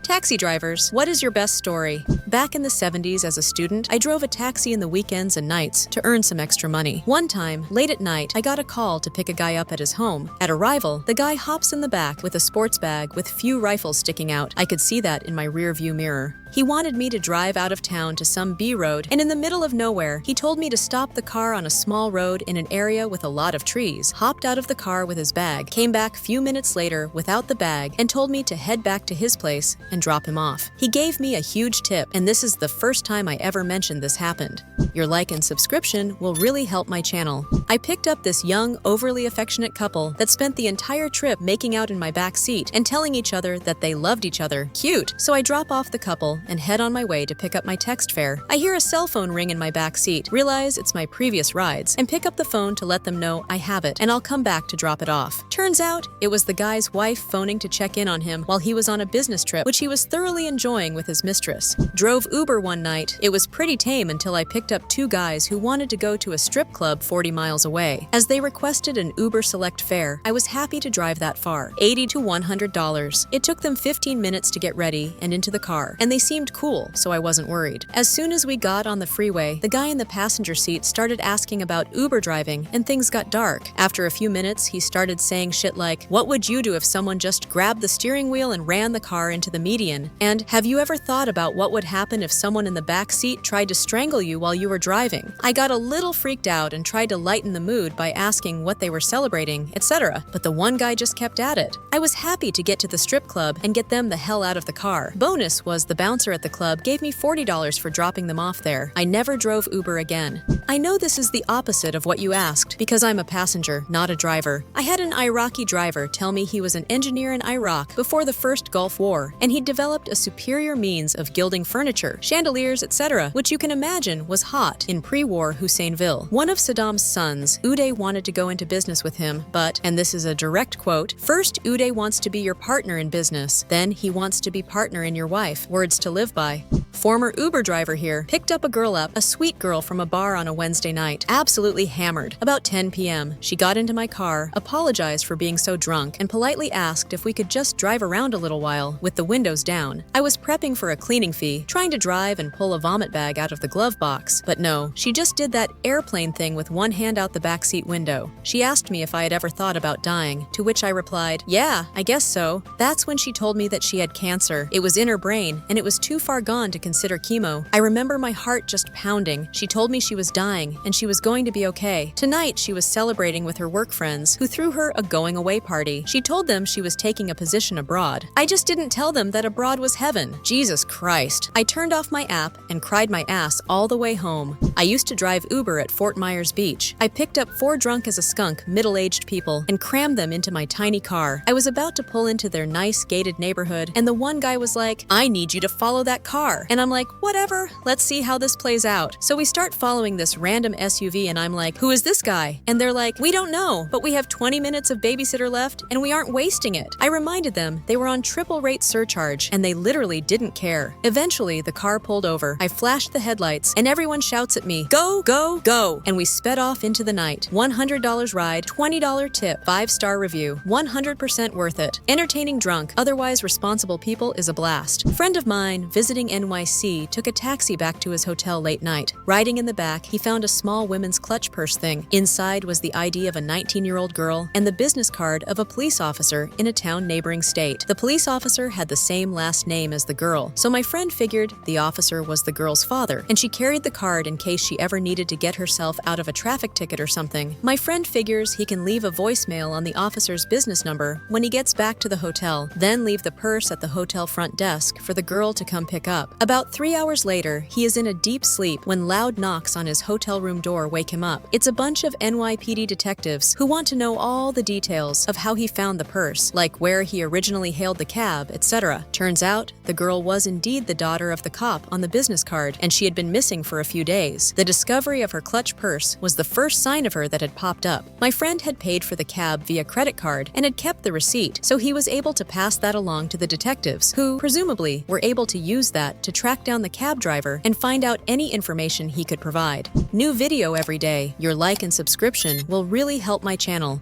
Taxi drivers, what is your best story? Back in the 70s as a student, I drove a taxi in the weekends and nights to earn some extra money. One time, late at night, I got a call to pick a guy up at his home. At arrival, the guy hops in the back with a sports bag with few rifles sticking out. I could see that in my rear view mirror. He wanted me to drive out of town to some B road, and in the middle of nowhere, he told me to stop the car on a small road in an area with a lot of trees, hopped out of the car with his bag, came back few minutes later without the bag, and told me to head back to his place and drop him off. He gave me a huge tip, and this is the first time I ever mentioned this happened. Your like and subscription will really help my channel. I picked up this young, overly affectionate couple that spent the entire trip making out in my back seat and telling each other that they loved each other. Cute! So I drop off the couple and head on my way to pick up my text fare. I hear a cell phone ring in my back seat, realize it's my previous rides, and pick up the phone to let them know I have it and I'll come back to drop it off. Turns out, it was the guy's wife phoning to check in on him while he was on a business trip, which he was thoroughly enjoying with his mistress. Drove Uber one night. It was pretty tame until I picked up two guys who wanted to go to a strip club 40 miles away. As they requested an Uber Select fare, I was happy to drive that far, $80 to $100. It took them 15 minutes to get ready and into the car, and they seemed cool, so I wasn't worried. As soon as we got on the freeway, the guy in the passenger seat started asking about Uber driving, and things got dark. After a few minutes, he started saying shit like, "What would you do if someone just grabbed the steering wheel and ran the car into the median?" And, "Have you ever thought about what would happen if someone in the back seat tried to strangle you while you were driving?" I got a little freaked out and tried to lighten the mood by asking what they were celebrating, etc., but the one guy just kept at it. I was happy to get to the strip club and get them the hell out of the car. Bonus was the bouncer at the club gave me $40 for dropping them off there. I never drove Uber again. I know this is the opposite of what you asked, because I'm a passenger, not a driver. I had an Iraqi driver tell me he was an engineer in Iraq before the first Gulf War, and he'd developed a superior means of gilding furniture, chandeliers, etc., which you can imagine was hot in pre-war Husseinville. One of Saddam's sons, Uday, wanted to go into business with him, but, and this is a direct quote, "First, Uday wants to be your partner in business, then he wants to be partner in your wife." Words to live by. Former Uber driver here picked up a sweet girl from a bar on a Wednesday night, absolutely hammered. About 10 p.m., she got into my car, apologized for being so drunk, and politely asked if we could just drive around a little while with the windows down. I was prepping for a cleaning fee, trying to drive and pull a vomit bag out of the glove box, but no, she just did that airplane thing with one hand out the backseat window. She asked me if I had ever thought about dying, to which I replied, "Yeah, I guess so." That's when she told me that she had cancer. It was in her brain, and it was too far gone to consider chemo. I remember my heart just pounding. She told me she was dying and she was going to be okay. Tonight, she was celebrating with her work friends who threw her a going away party. She told them she was taking a position abroad. I just didn't tell them that abroad was heaven. Jesus Christ. I turned off my app and cried my ass all the way home. I used to drive Uber at Fort Myers Beach. I picked up 4 drunk as a skunk, middle-aged people and crammed them into my tiny car. I was about to pull into their nice gated neighborhood, and the one guy was like, "I need you to follow that car." And I'm like, "Whatever, let's see how this plays out." So we start following this random SUV, and I'm like, "Who is this guy?" And they're like, "We don't know, but we have 20 minutes of babysitter left and we aren't wasting it." I reminded them they were on triple rate surcharge and they literally didn't care. Eventually, the car pulled over. I flashed the headlights and everyone shouts at me, "Go, go, go!" And we sped off into the night. $100 ride, $20 tip, 5-star review, 100% worth it. Entertaining drunk, otherwise responsible people is a blast. Friend of mine visiting NYC took a taxi back to his hotel late night. Riding in the back, he found a small women's clutch purse thing. Inside was the ID of a 19-year-old girl and the business card of a police officer in a town neighboring state. The police officer had the same last name as the girl, so my friend figured the officer was the girl's father, and she carried the card in case she ever needed to get herself out of a traffic ticket or something. My friend figures he can leave a voicemail on the officer's business number when he gets back to the hotel, then leave the purse at the hotel front desk for the girl to come pick up. About 3 hours later, he is in a deep sleep when loud knocks on his hotel room door wake him up. It's a bunch of NYPD detectives who want to know all the details of how he found the purse, like where he originally hailed the cab, etc. Turns out, the girl was indeed the daughter of the cop on the business card, and she had been missing for a few days. The discovery of her clutch purse was the first sign of her that had popped up. My friend had paid for the cab via credit card and had kept the receipt, so he was able to pass that along to the detectives, who, presumably, were able to use that to track down the cab driver and find out any information he could provide. New video every day. Your like and subscription will really help my channel.